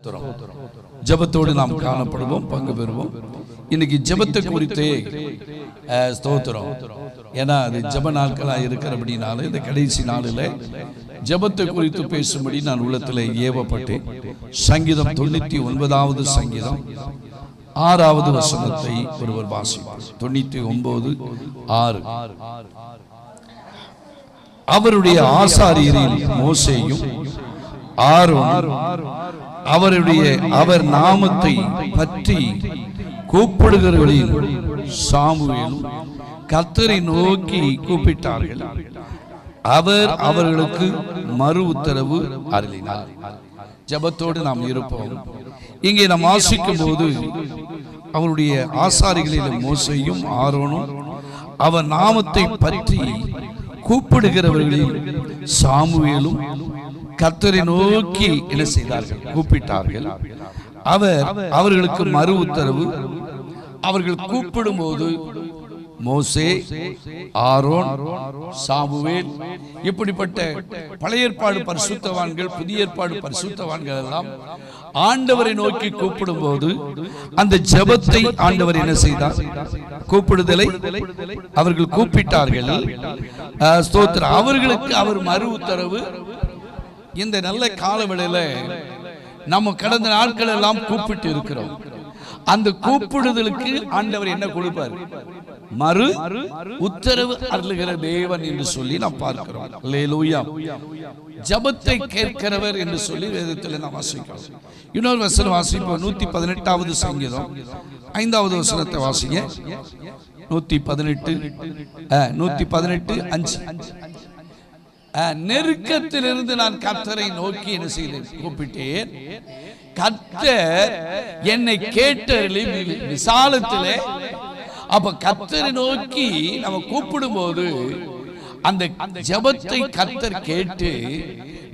ஸ்தோத்திரம். ஜெபத்தோடு நாம் காணப்படுவோம், பங்கு பெறுவோம். இன்னைக்கு ஜெபத்தை குறித்தே ஸ்தோத்திரம். ஏன்னா அது ஜெப நாட்களாக இருக்கிறபடினால இந்த கடைசி நாளில் ஜெபத்தை குறித்து பேசும்படி நான் உள்ளத்தில் ஏவப்பட்டேன். சங்கீதம் 99வது சங்கீதம் 6வது வசனத்தை ஒருவர் வாசிப்பார். 99:6. அவருடைய ஆசாரியரில் மோசேயும் ஆரோன் அவர் நாமத்தை பற்றி கூப்பிடுகிறவர்களில் சாமுவேலும் கர்த்தரை நோக்கி கூப்பிட்டார்கள். அவர் அவர்களுக்கு மறு உத்தரவு அருளினார். ஜெபத்தோடு நாம் இருப்போம். இங்கே நாம் வாசிக்கும் போது அவருடைய ஆசாரிகளில் மோசேயும் ஆரோனும் அவர் நாமத்தை பற்றி கூப்பிடுகிறவர்களில் சாமுவேலும் கர்த்தரை நோக்கி என்ன செய்தார்கள்? கூப்பிட்டார்கள். அவர் அவர்களுக்கு மறு உத்தரவு. அவர்கள் கூப்பிடும் போது மோசே, ஆரோன், சாமுவேல், இப்படிப்பட்ட பழைய ஏற்பாடு பரிசுத்தவான்கள், புதிய ஏற்பாடு பரிசுத்தவான்கள் எல்லாம் ஆண்டவரை நோக்கி கூப்பிடும் போது அந்த ஜெபத்தை ஆண்டவர் என்ன செய்தார்? கூப்பிடுதலை அவர்கள் கூப்பிட்டார்கள். ஸ்தோத்திரம். அவர்களுக்கு அவர் மறு உத்தரவு. இந்த நல்ல காலவெளியில நம்ம கடந்த நாட்கள் எல்லாம் கூப்பிட்டு இருக்கிறோம். அந்த கூப்பிடுதலுக்கு ஆண்டவர் என்ன கொடுப்பார்? மறு உத்தரவு அருளுகிற தேவன் என்று சொல்லி நாம் பார்க்கிறோம். அல்லேலூயா. ஜெபத்தை கேட்கிறவர் என்று சொல்லி வேதத்தில் நாம் வாசிக்கிறோம். இன்னொரு வசனம் வாசிப்போம். 118வது சங்கீதம் 5வது வசனத்தை வாசிங்க. 118:5. நெருக்கத்திலிருந்து நான் கர்த்தரை நோக்கி என்ன செய்தேன்? கூப்பிட்டேன். கர்த்தர் என்னை கேட்டருளி விசாலத்திலே. அப்ப கர்த்தரை நோக்கி நம்ம கூப்பிடும் போது அந்த ஜெபத்தை கர்த்தர் கேட்டு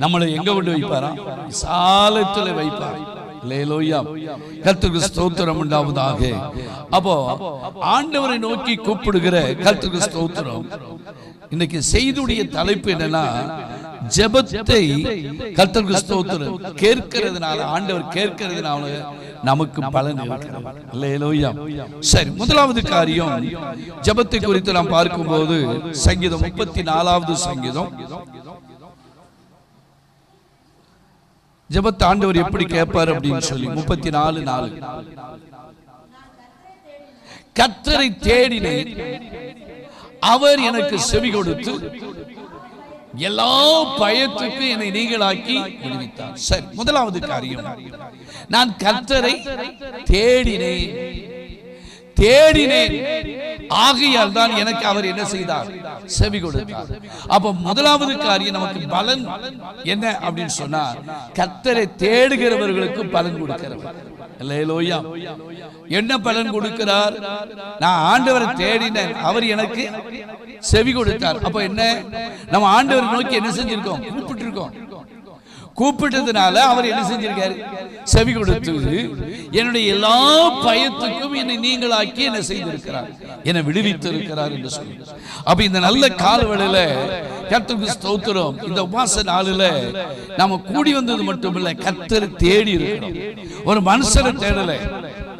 நம்மளை எங்க கொண்டு வைப்பாராம்? விசாலத்திலே வைப்பார். அல்லேலூயா. கர்த்தருக்கு ஸ்தோத்திரம் உண்டாவதாக. அப்போ ஆண்டவரை நோக்கி கூப்பிடுகிற கர்த்தருக்கு ஸ்தோத்திரம். இன்னைக்கு செய்தியுடைய தலைப்பு என்னன்னா, ஜெபத்தை கர்த்தருக்கு ஸ்தோத்திரம் கேட்கிறதுனால, ஆண்டவர் கேட்கிறதுனால நமக்கு பலன் இருக்கிறது. அல்லேலூயா. சரி, முதலாவது காரியம் ஜெபத்தை குறித்து நாம் பார்க்கும்போது சங்கீதம் 34வது சங்கீதம். ஜெபத்தை ஆண்டவர் எப்படி கேட்பார் அப்படின்னு சொல்லி 34:4. கர்த்தரை தேடினேன், அவர் எனக்கு செவி கொடுத்து எல்லா பயத்துக்கு என்னை நீங்களாக்கி விடுவித்தார். சரி, முதலாவது காரியம், நான் கர்த்தரை தேடினேன். ஆகையால் தான் எனக்கு அவர் என்ன செய்தார்? செவி கொடுத்தார். அப்ப முதலாவது காரியம் நமக்கு பலன் என்ன அப்படின்னு சொன்னா, கர்த்தரை தேடுகிறவர்களுக்கு பலன் கொடுக்கிறவர். அல்லேலூயா. என்ன பலன் கொடுக்கிறார்? நான் ஆண்டவரை தேடினேன், அவர் எனக்கு செவி கொடுத்தார். அப்ப என்ன? நம்ம ஆண்டவரை நோக்கி என்ன செஞ்சிருக்கோம்? கூப்பிட்டு இருக்கோம். கூப்பிட்டதுனால அவர் என்ன செஞ்சிருக்காரு? செவி கொடுத்து என்னுடைய எல்லா பயத்துக்கும் என்னை நீங்களாக்கி என்ன செய்திருக்கிறார்? என்னை விடுவித்து இருக்கிறார் என்று சொல்லி. அப்ப இந்த நல்ல காலவெளியில கர்த்தருக்கு ஸ்தோத்திரம். இந்த உபவாச நாளில நாம கூடி வந்தது மட்டுமில்ல, கர்த்தரை தேடி இருக்கிறோம். ஒரு மனுஷனை தேடல,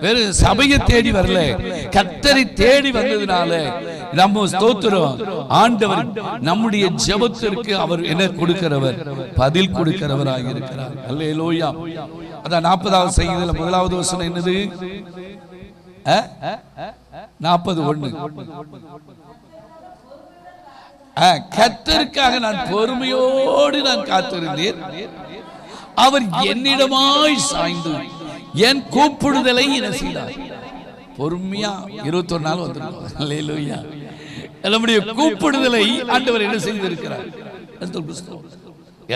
வேறு சபையை தேடி வரல, கர்த்தரை தேடி வந்ததுனால நம்ம ஸ்தோத்திரம். ஆண்டவர் நம்முடைய ஜெபத்திற்கு அவர் என்ன கொடுக்கிறவர்? பதில் கொடுக்கிறவராக இருக்கிறார். அல்லேலூயா. அதான் 40வது சங்கீதத்துல முதலாவது வசனம் என்னது? 40:1. கர்த்தருக்காக நான் பொறுமையோடு நான் காத்திருந்தேன், அவர் என்னிடமாய் சாய்ந்து என் கூப்பிடுதலை என்ன செய்தார்? பொறுமையா 21 நாள் வந்திருக்கோம். அல்லேலூயா. நம்முடைய கூப்பிடுதலை ஆண்டவர் என்ன செய்திருக்கிறார்?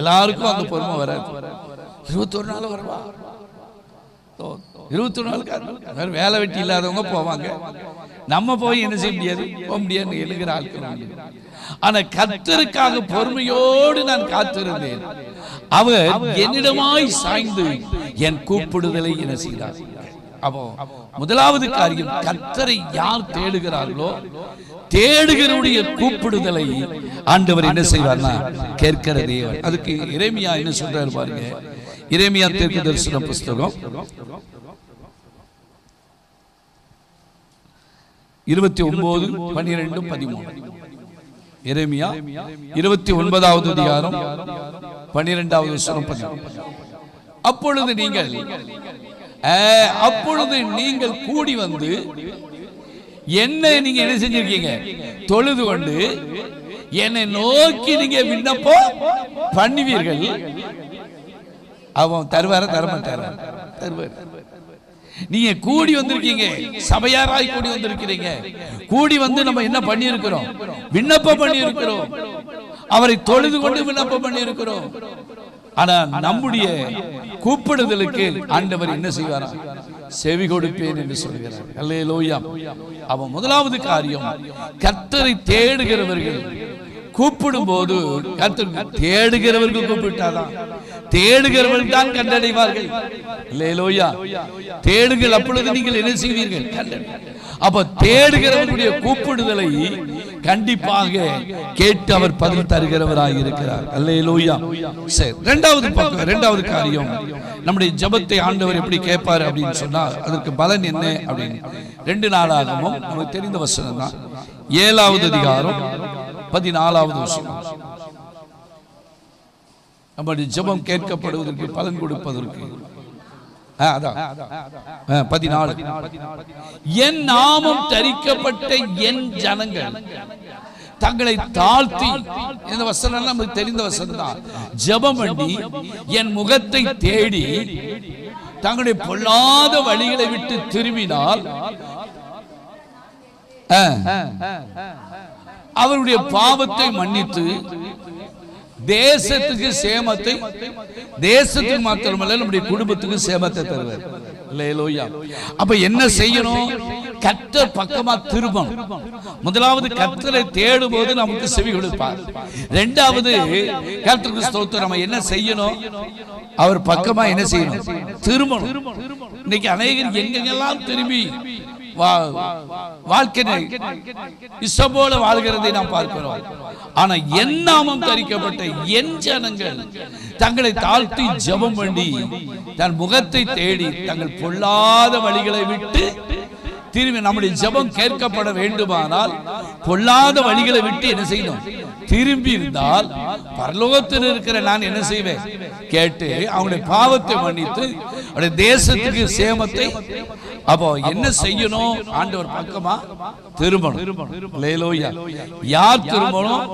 எல்லாருக்கும் அந்த பொறுமை வராது. 21 நாள் வருவா. 21 நாளுக்கு வேலை வெட்டி இல்லாதவங்க போவாங்க. நம்ம போய் என்ன செய்ய முடியாது? போக முடியாது. எழுகிற ஆட்கள். ஆனா கர்த்தருக்காக பொறுமையோடு நான் காத்திருந்தேன், அவர் என்னிடமாய் சாய்ந்து என் கூப்பிடுதலை என்ன செய்தார்? அப்போ முதலாவது காரியம், கர்த்தரை யார் தேடுகிறார்களோ தேடுகிறவருடைய கூப்பிடுதலை ஆண்டவர் என்ன செய்வார்னா கேட்கிற தேவன். அதுக்கு எரேமியா என்ன சொல்றாரு பாருங்க. எரேமியா தீர்க்கதரிசன புஸ்தகம் 29:12-13. எரேமியா 29வது அதிகாரம் 12வது வசனம். அப்பொழுது நீங்கள் கூடி வந்து என்ன நீங்க என்ன செஞ்சிருக்கீங்க? தொழுது கொண்டு என்னை நோக்கி நீங்க விண்ணப்பம் பண்ணுவீர்கள். அவன் தருவார தரமாட்டார? தருவார். நீங்க கூடி வந்திருக்கீங்க, சபையாராய் கூடி வந்திருக்கிறீங்க. கூடி வந்து நம்ம என்ன பண்ணி இருக்கிறோம்? விண்ணப்பம் பண்ணி இருக்கிறோம். அவரை தொழுது கொண்டு விண்ணப்பம் பண்ணி இருக்கிறோம். ஆனா நம்முடைய கூப்பிடுதலுக்கு ஆண்டவர் என்ன செய்வாரா? செவி கொடுப்பேன் என்று சொல்கிறார். அல்லேலூயா. அவன் முதலாவது காரியம், கர்த்தரை தேடுகிறவர்கள் கூப்பிடும் போது, கர்த்தர் தேடுகிறவர்கள் கூப்பிட்டாதான், தேடுகிறவர்கள் தான் கண்டடைவார்கள். அல்லேலூயா. தேடுங்கள், அப்பொழுது நீங்கள் என்ன செய்வீர்கள்? அப்ப தேடுகிறவர்களுடைய கூப்பிடுதலை கண்டிப்பாக கேட்டு அவர் பதில் தருகிறவராக இருக்கிறார். அல்லேலூயா. சரி, இரண்டாவது காரியம், நம்முடைய ஜெபத்தை ஆண்டவர் எப்படி கேட்பார் அப்படின்னு சொன்னா அதற்கு பலன் என்ன அப்படின்னு 2 நாளாகவும் நமக்கு தெரிந்த வசனம் தான். 7வது அதிகாரம் 14வது வசனம். நம்முடைய ஜெபம் கேட்கப்படுவதற்கு பலன் கொடுப்பதற்கு 14. என் நாமம் தரிக்கப்பட்ட என் ஜனங்கள் தங்களை தாழ்த்தி, இந்த வசனம் நமக்கு தெரிந்த வசனம் தான். ஜெபம் பண்ணி என் முகத்தை தேடி தங்களுடைய பொல்லாத வழிகளை விட்டு திரும்பினால் அவருடைய பாவத்தை மன்னித்து தேசத்துக்கு சேமத்தை, தேசத்துக்கு மாத்திரமல்ல நம்முடைய குடும்பத்துக்கு சேமத்தை தருவார். அல்லேலூயா. அப்ப என்ன செய்யணும்? கர்த்தர் பக்கமா திரும்பணும். முதலாவது கர்த்தரை தேடும் போது நமக்கு செவி கொடுப்பார். இரண்டாவது கர்த்தருக்கு ஸ்தோத்திரம். நம்ம என்ன செய்யணும்? அவர் பக்கமா என்ன செய்யணும்? திரும்பணும். இன்னைக்கு அநேகர் எங்கெங்கெல்லாம் திரும்பி வாழ்க்கை இஷ்டம் போல வாழ்கிறதை நாம் பார்க்கிறோம். ஆனா என் நாமம் தரிக்கப்பட்ட என் ஜனங்கள் தங்களை தாழ்த்தி ஜெபம் பண்ணி தன் முகத்தை தேடி தங்கள் பொல்லாத வழிகளை விட்டு திரும்பி, நம்முடைய ஜெபம் கேட்கப்பட வேண்டுமானால் பொல்லாத வழிகளை விட்டு என்ன செய்யணும்? திரும்பி இருந்தால் பரலோகத்தில் இருக்கிற நான் என்ன செய்வேன்? கேட்டு அவனுடைய பாவத்தை மன்னித்து அவருடைய தேசத்துக்கு சேமத்தை. அப்போ என்ன செய்யணும்? ஆண்டவர் பக்கமா திரும்பணும். அல்லேலூயா. யார் திரும்பணும்?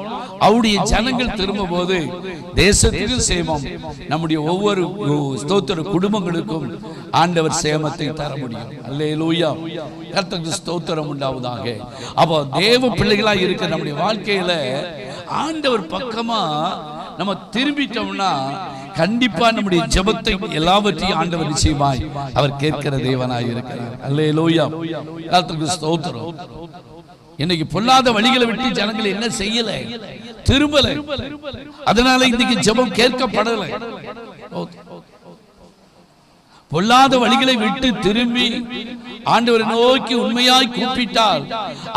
அவருடைய ஜனங்கள் திரும்பும் போது தேசத்துக்கு சேமம், நம்முடைய ஒவ்வொரு ஸ்தோத்திர குடும்பங்களுக்கும் ஆண்டவர் சேமத்தை தர முடியும். அல்லேலூயா. கர்த்தருக்கு ஸ்தோத்திரம் உண்டாவதாக. அப்போ தேவ பிள்ளைகளா இருக்க நம்முடைய வாழ்க்கையில ஆண்டவர் பக்கமா நம்ம திரும்பிட்டோம்னா கண்டிப்பா நம்முடைய ஜெபத்தை எல்லாவற்றையும் ஆண்டவர் நிச்சயமாய் அவர் கேட்கிற தேவனாய் இருக்கிறார். அல்லேலூயா. கர்த்தருக்கு ஸ்தோத்திரம். இன்னைக்கு பொல்லாத வழிகளை விட்டு ஜனங்கள் என்ன செய்யல? திரும்பல. அதனால இன்னைக்கு ஜெபம் கேட்கப்படல. பொல்லாத வழிகளை விட்டு திரும்பி ஆண்டவரை நோக்கி உண்மையாய் கூப்பிட்டால்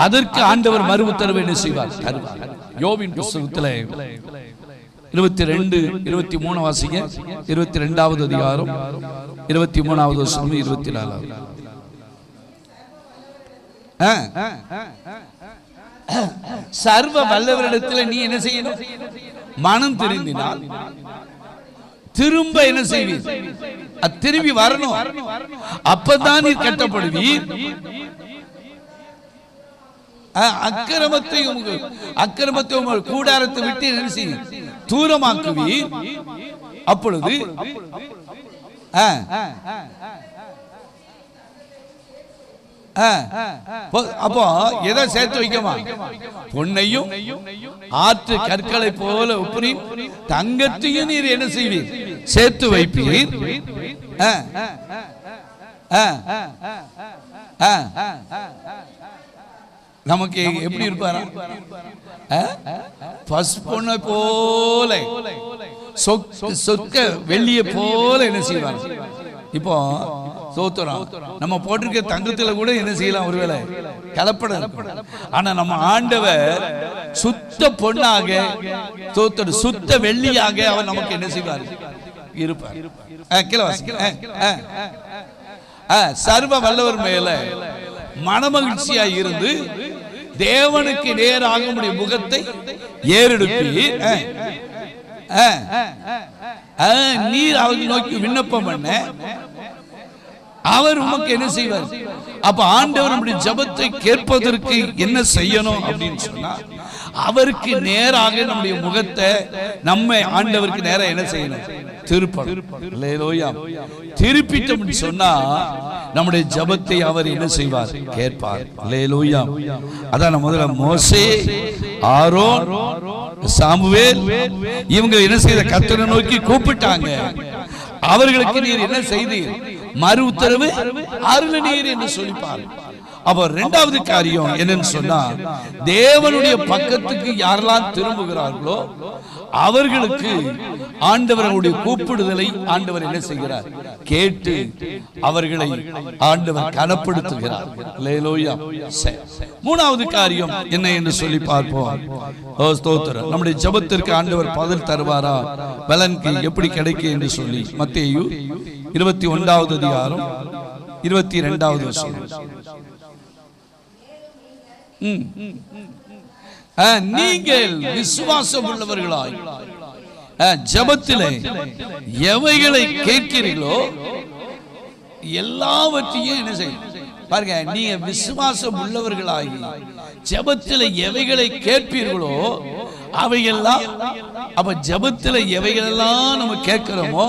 அதற்கு ஆண்டவர் மறு உத்தரவு என்ன செய்வார்? யோபின் புத்தகத்தில் 22-23 வாசிங்க. 22வது அதிகாரம் 23வது வசனம் 24வது. சர்வ வல்லவரிடத்தில் நீ என்ன செய்யணும்? மனம் திரும்பினால் திரும்ப என்ன செய்வீர்? திரும்பி வரணும். அப்பதான் நீ கட்டப்படுவீர். அக்கிரமத்தை உங்கள் கூடாரத்தை விட்டு என்ன செய்வீர்? தூரமாக்குவீர். அப்பொழுது அப்போ எதை சேர்த்து வைக்கமா? பொன்னையும் ஆற்று கற்களை போல உப்புரின் தங்கத்தையும் நீர் என்ன செய்வீர்? சேர்த்து வைப்பீர். நமக்கு எப்படி இருப்பாரா? பொன்னை போல சொக்க வெள்ளிய போல என்ன செய்வார்? இப்போ சோத்திரம் நம்ம போட்டிருக்க தங்கத்துல கூட என்ன செய்யலாம்? ஒருவேளை கலப்படம் இருக்கும். ஆனா நம்ம ஆண்டவர் சுத்த பொன்னாக, சுத்த வெள்ளியாக அவர் நமக்கு என்ன செய்வார்? இருப்பார். சர்வ வல்லவர் மேல மனமகிழ்ச்சியா இருந்து தேவனுக்கு நேராக உம்முடைய முகத்தை ஏறெடுப்பி நீர் அவர்கள் நோக்கி விண்ணப்பம் பண்ண அவர் உமக்கு என்ன செய்வார்? அப்ப ஆண்டவர் நம்முடைய ஜெபத்தை கேட்பதற்கு என்ன செய்யணும் அப்படின்னு சொன்னா, அவருக்கு நேராக நம்முடைய முகத்தை நம்ம ஆண்டவருக்கு நேராக என்ன செய்யணும்? திருப்பிட்டோம் சொன்னா நம்முடைய ஜெபத்தை அவர் என்ன செய்வார்? கேட்பார். அல்லேலூயா. அதான் முதல்ல மோசே, ஆரோன், சாமுவேல் இவங்க என்ன செய்த? கர்த்தரை நோக்கி கூப்பிட்டாங்க. அவர்களுக்கு நீர் என்ன செய்தீர்? மறு உத்தரவு அருளினீர் என்று சொல்லிப்பார். அப்ப இரண்டாவது காரியம் என்னன்னு சொன்னா, தேவனுடைய பக்கத்துக்கு யாரெல்லாம் திரும்புகிறார்களோ அவர்களுக்கு ஆண்டவர்களுடைய கூப்பிடுதலை ஆண்டவர் என்ன செய்கிறார்? கேட்டு அவர்களை ஆண்டவர் கனப்படுத்துகிறார். அல்லேலூயா. மூணாவது காரியம் என்ன என்று சொல்லி பார்ப்போம். ஸ்தோத்திரம். நம்முடைய ஜெபத்திற்கு ஆண்டவர் பதில் தருவாரா? பலனுக்கு எப்படி கிடைக்கும் என்று சொல்லி மத்தேயு 21வது அதிகாரம் 22வது வசனம். நீங்கள் விசுவாசம் உள்ளவர்களாய் ஜெபத்திலே எவைகளை கேட்கிறீர்களோ எல்லாவற்றையும் என்ன செய்ய பாருங்க. நீங்க விசுவாசம் உள்ளவர்களாகி ஜெபத்திலே எவைகளை கேட்பீர்களோ அவையெல்லாம், அப்ப ஜெபத்திலே எவைகளெல்லாம் நம்ம கேட்கிறோமோ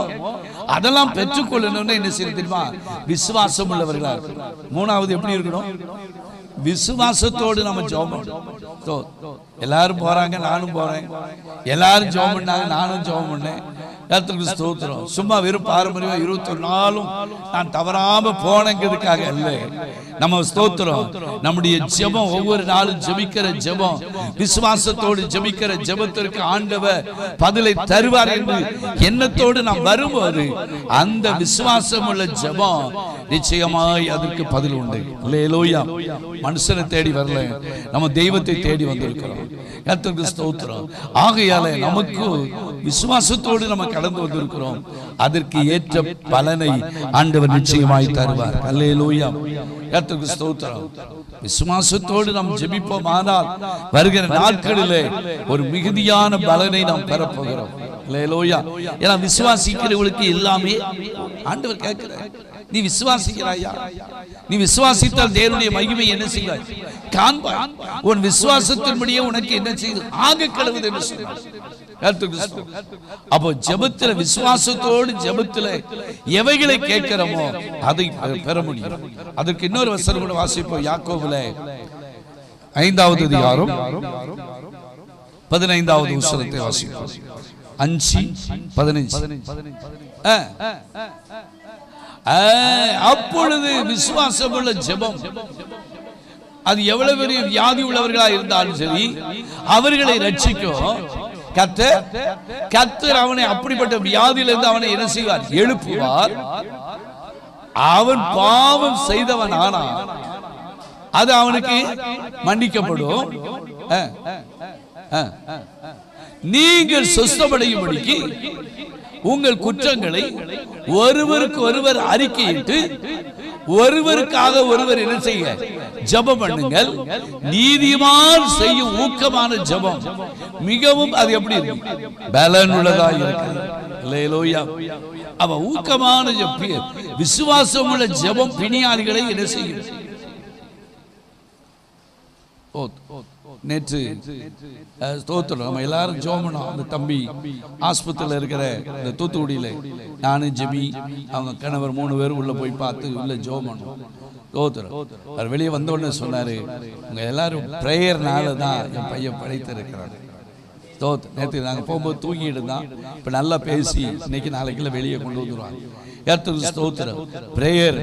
அதெல்லாம் பெற்றுக்கொள்ளணும்னு என்ன செய்ய தெரியுமா? விசுவாசம் உள்ளவர்களா. மூணாவது எப்படி இருக்கணும்? விசுவாசத்தோடு நம்ம ஜெபம். எல்லாரும் போறாங்க, நானும் போறேன். எல்லாரும் ஜெபம் பண்ணாங்க, நானும் ஜெபம் பண்ணேன். கர்த்தருக்கு ஸ்தோத்திரம். சும்மா வெறும் பாரம்பரியம் 21 நாளும் நான் தவறாம போனங்கிறதுக்காக அல்ல. நம்ம ஸ்தோத்திரம். நம்முடைய ஜெபம், ஒவ்வொரு நாளும் ஜெபிக்கிற ஜெபம், விசுவாசத்தோடு ஜெபிக்கிற ஜெபத்திற்கு ஆண்டவர் பதிலை தருவார் என்று எண்ணத்தோடு நாம் வரும்போது அந்த விசுவாசம் உள்ள ஜெபம் நிச்சயமாய் அதற்கு பதில் உண்டு. அல்லேலூயா. மனுஷனை தேடி வரல, நம்ம தெய்வத்தை தேடி வந்திருக்கிறோம். கர்த்தருக்கு ஸ்தோத்திரம். ஆகையால நமக்கு விசுவாசத்தோடு நம்ம கடந்து வந்திருக்கிறோம். அதற்கு ஏற்ற பலனை ஆண்டவர் நிச்சயமாய் தருவார். அல்லேலூயா. கர்த்தருக்கு ஸ்தோத்திரம். விசுவாசத்தோடு நாம் ஜெபிப்போம், ஆனால் வருகிற நாட்களிலே ஒரு மிகுதியான பலனை நாம் பெறப்போகிறோம். அல்லேலூயா. ஏன்னா விசுவாசிக்கிறவர்களுக்கு எல்லாமே ஆண்டவர் கேட்கிறார். நீ விசுவாசிக்கிறாயா? நீ விசுவாசித்தால் தேவனுடைய மகிமை என்ன செய்வாய்? காண்பாய். உன் விசுவாசத்தின்படியே உனக்கு என்ன செய்து ஆக கடவுது என்று சொன்னார். அப்போ ஜெபத்தில விசுவாசத்தோடு ஜெபத்தில எவைகளை கேட்கிறோமோ அதை பெற முடியும். அதற்கு இன்னொரு வசனம் கூட வாசிப்போம். யாக்கோபுல 5வது அதிகாரம் 15வது வசனத்தை வாசிப்போம். 5:15. அப்பொழுது விசுவாசம் உள்ள ஜெபம், அது எவ்வளவு பெரிய வியாதி உள்ளவர்களா இருந்தாலும் சரி, அவர்களை ரட்சிக்கும். கர்த்தர் அவனை அப்படிப்பட்ட வியாதியிலிருந்து அவனை என்ன செய்வார்? எழுப்புவார். அவன் பாவம் செய்தவன் ஆனா அது அவனுக்கு மன்னிக்கப்படும். நீங்கள் சுத்தமடையும்படிக்கு உங்கள் குற்றங்களை ஒருவருக்கு ஒருவர் அறிக்கையிட்டு ஒருவருக்காக ஒருவர் என்ன செய்ய ஜெபம் பண்ணுங்கள். நீதிமான் செய்யும் ஊக்கமான ஜெபம் மிகவும் அது எப்படி இருக்கு? பலனுள்ளதா இருக்கு. அல்லேலூயா. அவ ஊக்கமான விசுவாசம் உள்ள ஜெபம் பிணியாளிகளை என்ன செய்யும்? நேற்று ஸ்தோத்திரம் நம்ம எல்லாரும் ஜெபம் பண்ணோம். அந்த தம்பி ஆஸ்பத்திரியில் இருக்கிற இந்த தூத்துக்குடியில் நானும் ஜெபி அவங்க கணவர் 3 பேரும் உள்ள போய் பார்த்து உள்ள ஜெபம் பண்ணோம். ஸ்தோத்திரம். அவர் வெளியே வந்த உடனே சொன்னாரு, உங்க எல்லாரும் பிரேயர்னால தான் என் பையன் படைத்து இருக்கிறாரு. ஸ்தோத்திரம். நேற்று நாங்கள் போகும்போது தூங்கிட்டு இருந்தான். இப்போ நல்லா பேசி இன்னைக்கு நாளைக்குள்ள வெளியே கொண்டு வந்துடுவாங்க. கர்த்தருக்கு ஸ்தோத்திரம். பிரேயர்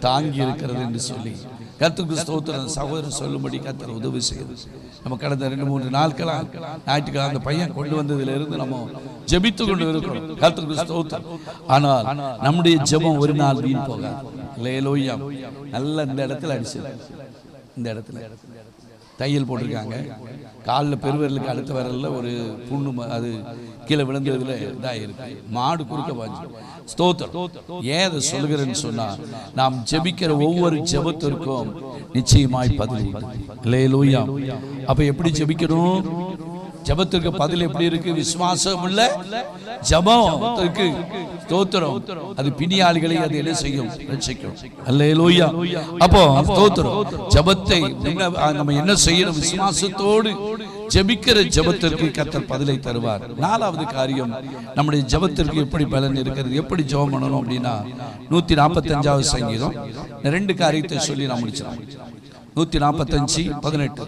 தாங்கி இருக்கிறது என்று சொல்லி கர்த்தருக்கு ஸ்தோத்திரம். சகோதரன் சொல்லும்படி கர்த்தர் உதவி செய்யுது. நம்ம கடந்த 2-3 நாட்களாக ஞாயிற்றுக்கிழமை அந்த பையன் கொண்டு வந்ததிலிருந்து நம்ம ஜெபித்து கொண்டு இருக்கிறோம். கர்த்தருக்கு ஸ்தோத்திரம். ஆனால் நம்முடைய ஜெபம் ஒரு நாள் வீண் போகாது. அல்லேலூயா. நல்ல இந்த இடத்துல அடிச்சு, இந்த இடத்துல தையல் போட்டிருக்காங்க, காலில் பெருவிரலுக்கு அடுத்த விரல்ல ஒரு புண்ணு, அது கீழே விழுந்ததுல இதாயிருக்கு, மாடு குறுக்க பாஞ்சு. ஸ்தோத்திரம். ஏன் அதை சொல்லுகிறேன்னு சொன்னா, நாம் ஜெபிக்கிற ஒவ்வொரு ஜெபத்திற்கும் நிச்சயமாய் பதில் உண்டு. அல்லேலூயா. அப்ப எப்படி ஜெபிக்கணும்? ஜபத்திற்கு பதில் எப்படி இருக்கு? விசுவாசம் உள்ள ஜபத்திற்கு ஸ்தோத்திரம். அது பிணியாளிகளை அது என்ன செய்யும்? ரட்சிக்கும். அல்லேலூயா. அப்போ ஸ்தோத்திரம். ஜபத்தை நம்ம என்ன செய்யணும்? விசுவாசத்தோடு ஜெபிக்கிற ஜபத்திற்கு கர்த்தர் பதிலை தருவார். நாலாவது காரியம், நம்முடைய ஜபத்திற்கு எப்படி பலன் இருக்கிறது, எப்படி ஜெபம் பண்ணணும் அப்படின்னா, 145வது சங்கீதம் 2 காரியத்தை சொல்லி நான் முடிச்சிடலாம். 145:18.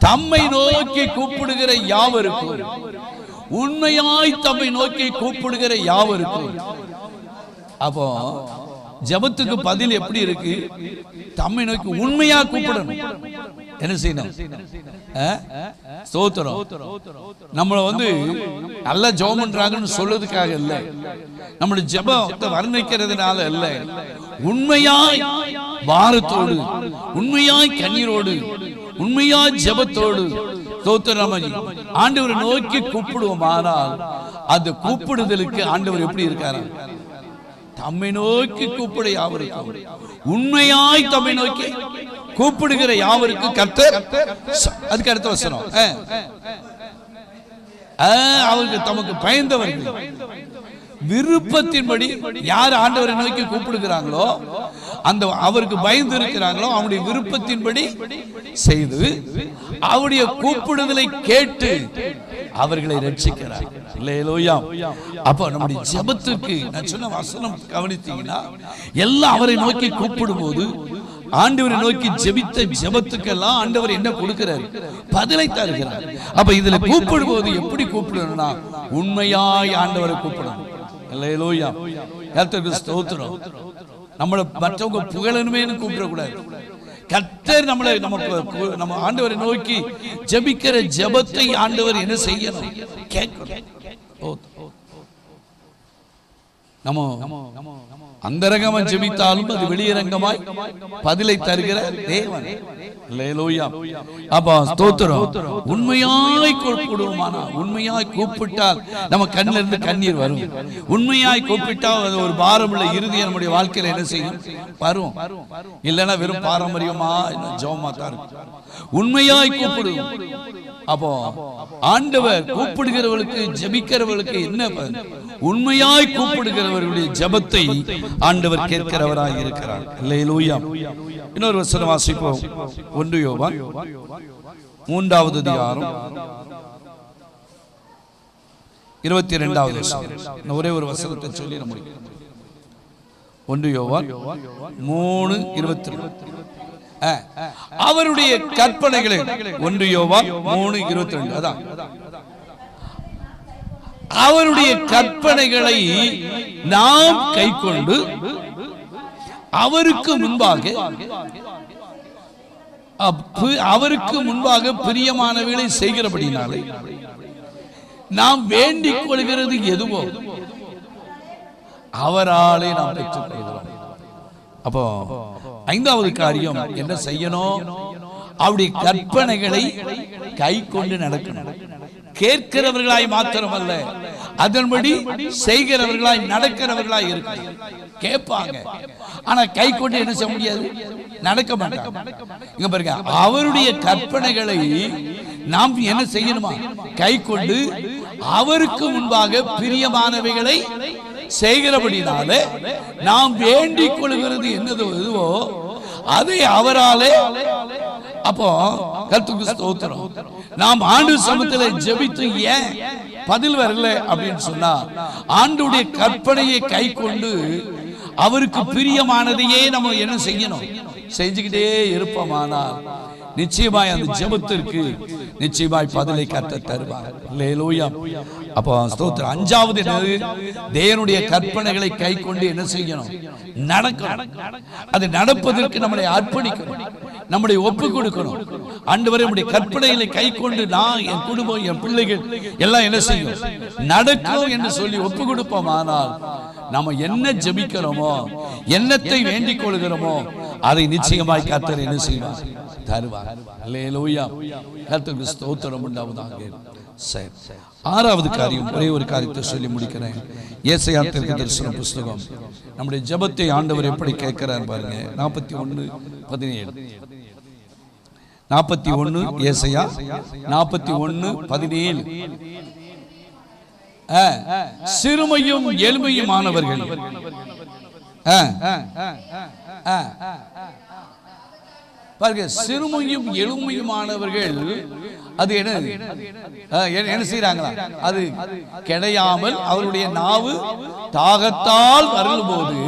தம்மை நோக்கி கூப்பிடுகிற யாவருக்கும், உண்மையாய் தம்மை நோக்கி கூப்பிடுகிற யாவருக்கும். அப்போ ஜபத்துக்கு பதில் எப்படி இருக்கு? தம்மை நோக்கி உண்மையா கூப்பிடணும். என்ன செய்யணும்? ஸ்தோத்திரம். நம்மள நல்ல ஜெபம் பண்றாங்கன்னு சொல்றதுக்காக இல்ல, நம்மளுடைய ஜெபத்தை வர்ணிக்கிறதுனால இல்ல, உண்மையாய் பாரத்தோடு, உண்மையாய் கண்ணீரோடு, உண்மையாய் ஜெபத்தோடு ஸ்தோத்திரம் ஆண்டவரை நோக்கி கூப்பிடுவோமானால், அந்த கூப்பிடுதலுக்கு ஆண்டவர் எப்படி இருக்காரு? தம்மை நோக்கி கூப்பிட யாவருக்கும், உண்மையாய் தம்மை நோக்கி கூப்பிடுகிற யாவருக்கு கர்த்தர். அதுக்கு அடுத்த வசனம், அவருக்கு தமக்கு பயந்தவர்கள் விருப்பத்தின்படி யார் ஆண்டவரை நோக்கி கூப்பிடுகிறாங்களோ, அந்த அவருக்கு பயந்து இருக்கிறாங்களோ, அவருடைய விருப்பத்தின்படி செய்து அவருடைய கூப்பிடுதலை கேட்டு அவர்களை ரட்சிக்கிறார். அல்லேலூயா. அப்ப நம்முடைய ஜெபத்துக்கு நான் சொன்ன வசனம் கவனித்தீங்கன்னா, எல்லாம் அவரை நோக்கி கூப்பிடும் போது, ஆண்டவரை நோக்கி ஜெபித்த ஜெபத்துக்கெல்லாம் ஆண்டவர் என்ன கொடுக்கிறார்? பதிலை தருகிறார். அப்ப இதுல கூப்பிடும் போது எப்படி கூப்பிடணும்னா, உண்மையாய் ஆண்டவரை கூப்பிடணும். அல்லேலூயா. கர்த்தருக்கு ஸ்தோத்திரம். நம்மள மற்றவங்க புகழணுமேன்னு கூப்பிடக்கூடாது. கர்த்தர் நம்ம ஆண்டவரை நோக்கி ஜெபிக்கிற ஜெபத்தை ஆண்டவர் என்ன செய்யணும்? கேட்கணும். நம்ம அந்தரங்கமா ஜெபித்தாலும் அது வெளியரங்கமாய் பதிலை தருகிற தேவன். அல்லேலூயா. அப்ப ஸ்தோத்திரம். உண்மையாய் கூப்பிடுவோமானா, உண்மையாய் கூப்பிட்டால் நம்ம கண்ணில இருந்து கண்ணீர் வரும். உண்மையாய் கூப்பிட்டால் ஒரு பாரமுள்ள இறுதியை நம்முடைய வாழ்க்கையில என்ன செய்யும்? வரும். இல்லைன்னா வெறும் பாரம்பரியமா ஜெபமா தான் இருக்கும். உண்மையாய் கூப்பிடுவோம். அப்போ ஆண்டவர் கூப்பிடுகிறவர்களுக்கு, ஜெபிக்கிறவர்களுக்கு என்ன? உண்மையாய் கூப்பிடுகிறவர்களுடைய ஜெபத்தை ஆண்டவர் கேட்கிறவராய் இருக்கிறார். அல்லேலூயா. இன்னொரு வசனம் வாசிப்போம். 1 யோவான் 3வது அதிகாரம் 22வது வசனம். ஒரே ஒரு வசனத்தை சொல்லி நம்ம முடிக்கிறோம். 1 யோவான் 3:22. அவருடைய கற்பனைகளை 1 யோவான் 3:22. அதான் அவருடைய கற்பனைகளை நாம் கைக்கொண்டு அவருக்கு முன்பாக பிரியமானவைகளை செய்கிறபடினாலே நாம் வேண்டிக் கொள்கிறது எதுவோ அவராலே நாம் பெற்றுக் கொள்கிறோம். அப்போ 5வது காரியம் என்ன செய்யணும்? அவருடைய கற்பனைகளை கை கொண்டு நடக்கணும். கேட்கிறவர்களாய் மாத்திரமல்ல, அதன்படி செய்கிறவர்களாய் நடக்கிறவர்களாய் இருக்கு. கேட்பாங்க, ஆனா கை கொண்டு என்ன செய்ய முடியாது? நடக்க மாட்டாங்க. இங்க பாருங்க, அவருடைய கற்பனைகளை நாம் என்ன செய்யணுமா? கை கொண்டு அவருக்கு முன்பாக பிரியமானவைகளை செய்கிறபடினாலே நாம் வேண்டிக் கொள்கிறது என்னதுவோ அதை அவராலே. அப்போ கர்த்தருக்கு ஸ்தோத்திரம். நாம் ஆண்டு சமூகத்திலே ஜெபித்து ஏன் பதில் வரல அப்படின்னு சொன்னா, ஆண்டுடைய கற்பனையை கை கொண்டு அவருக்கு பிரியமானதையே நம்ம என்ன செய்யணும்? செஞ்சுக்கிட்டே இருப்போமானால் நிச்சயமாய் அந்த ஜெபத்திற்கு நிச்சயமாய் பதிலை கர்த்தர் தருவார். அல்லேலூயா. அப்போ ஸ்தோத்திரம். 5வது தேவனுடைய கற்பனைகளை கை கொண்டு என்ன செய்யணும்? நடக்கணும். அது நடப்பதற்கு நம்மளை அர்ப்பணிக்கணும், நம்மளை ஒப்பு கொடுக்கணும். ஆண்டவரே, நம்முடைய கற்பனைகளை கை கொண்டு நான், என் குடும்பம், என் பிள்ளைகள் எல்லாம் என்ன செய்யும்? நடக்கும் என்று சொல்லி ஒப்பு கொடுப்போம். ஆனால் நம்ம என்ன ஜெபிக்கிறோமோ, என்னத்தை வேண்டிக் கொள்கிறோமோ, அதை நிச்சயமாய் கர்த்தர் என்ன செய்வார்? தருவார். அல்லேலூயா. கர்த்தருக்கு ஸ்தோத்திரம் உண்டாவதாக. சரி, ஆறாவது காரியம், ஒரே ஒரு காரியத்தை சொல்லி முடிக்கிறேன். ஏசாயா தீர்க்கதரிசன புஸ்தகம், நம்முடைய ஜெபத்தை ஆண்டவர் எப்படி கேட்கிறார் பாருங்க. 41:17. 41 ஏசாயா 41:17. சிறுமையும் எளிமையுமானவர்கள் பாருங்க, சிறுமையும் எளிமையுமானவர்கள் அது என்ன செய்யறாங்களா? அது கிடையாமல் அவருடைய நாவு தாகத்தால் வருளும் போது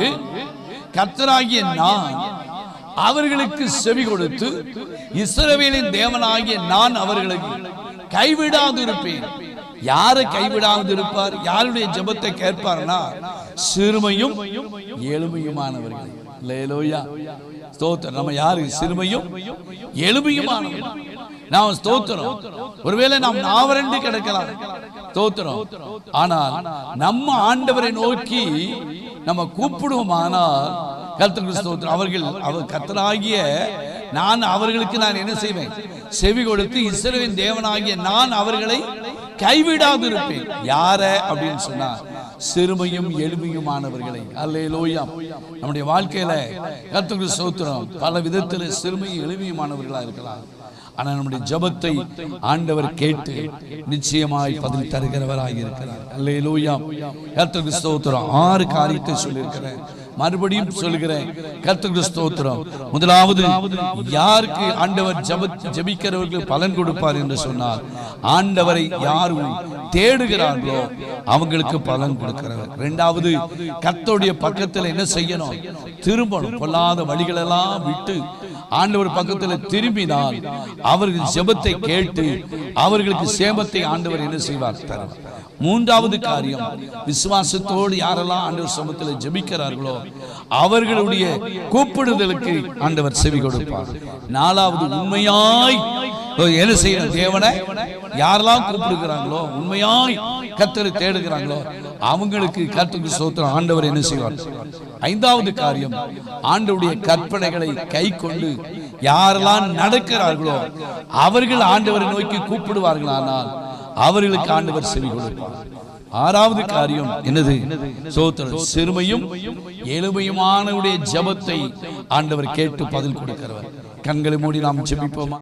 கர்த்தராகிய நான் அவர்களுக்கு செவி கொடுத்து இஸ்ரவேலின் தேவனாகிய நான் அவர்களுக்கு கைவிடாது இருப்பேன். யாரை கைவிடாது இருப்பார்? யாருடைய ஜெபத்தை கேட்பார்னா சிறுமையும் எளிமையுமானவர்கள். அல்லேலூயா. ஸ்தோத்திரம். நம்ம யாரு? சிறுமையும் எளிமையுமானவர்கள். நாம் ஸ்தோத்திரம். ஒருவேளை நாம் நாவரண்டு கிடக்கலாம், ஸ்தோத்திரம். ஆனால் நம்ம ஆண்டவரை நோக்கி நம்ம கூப்பிடுவோமானால் கர்த்தருக்கு ஸ்தோத்திரம், அவர் கர்த்தராகிய நான் அவர்களுக்கு நான் என்ன செய்வேன்? செவி கொடுத்து இஸ்ரவேலின் தேவனாகிய நான் அவர்களை கைவிடாது இருப்பேன். யார அப்படின்னு சொன்னா சிறுமையும் எளிமையுமானவர்களை. அல்லேலூயா. நம்முடைய வாழ்க்கையில கர்த்தருக்கு ஸ்தோத்திரம், பல விதத்தில் சிறுமையும் எளிமையுமானவர்களா இருக்கலாம். ஆனா நம்முடைய ஜெபத்தை ஆண்டவர் கேட்டு நிச்சயமாய் பதில் தருகிறவராக இருக்கிறார். அல்லேலூயா. கர்த்தருக்கு ஸ்தோத்திரம். 6 காரியத்தை சொல்லியிருக்கிறேன், மறுபடியும் சொல்லுகிறேன். கர்த்தருக்கு ஸ்தோத்திரம். முதலாவது, யாருக்கு ஆண்டவர் ஜெபிக்கிறவர்களுக்கு பலன் கொடுப்பார் என்று சொன்னார், ஆண்டவரை யாரும் தேடுகிறார்களோ அவங்களுக்கு பலன் கொடுக்கிறவர். இரண்டாவது, கர்த்தருடைய பக்கத்தில் என்ன செய்யணும்? திரும்பணும். பொல்லாத வழிகளெல்லாம் விட்டு ஆண்டவர் பக்கத்தில் திரும்பினால் அவர்கள் ஜெபத்தை கேட்டு அவர்களுக்கு சேமத்தை ஆண்டவர் என்ன செய்வார்? தருவார். மூன்றாவது காரியம், விசுவாசத்தோடு யாரெல்லாம் ஆண்டவர் சமூகத்தில் ஜெபிக்கிறார்களோ அவர்களுடைய கூப்பிடுதலுக்கு ஆண்டவர் செவி கொடுப்பார். நாலாவது, உண்மையாய் என்ன செய்யணும்? தேவனை யாரெல்லாம் கூப்பிடுகிறாங்களோ, உண்மையாய் கர்த்தரை தேடுகிறாங்களோ அவங்களுக்கு கர்த்தருக்கு ஸ்தோத்திரம் ஆண்டவர் என்ன செய்வார்? ஐந்தாவது காரியம், ஆண்டவருடைய கற்பனைகளை கை கொண்டு யாரெல்லாம் நடக்கிறார்களோ அவர்கள் ஆண்டவரை நோக்கி கூப்பிடுவார்களானால் அவர்களுக்கு ஆண்டவர் செவி கொடுப்பார். ஆறாவது காரியம் என்னது? ஸ்தோத்திரம், சிறுமையும் எளிமையுமானவருடைய ஜெபத்தை ஆண்டவர் கேட்டு பதில் கொடுக்கிறவர். கண்களை மூடி நாம் ஜெபிப்போமா?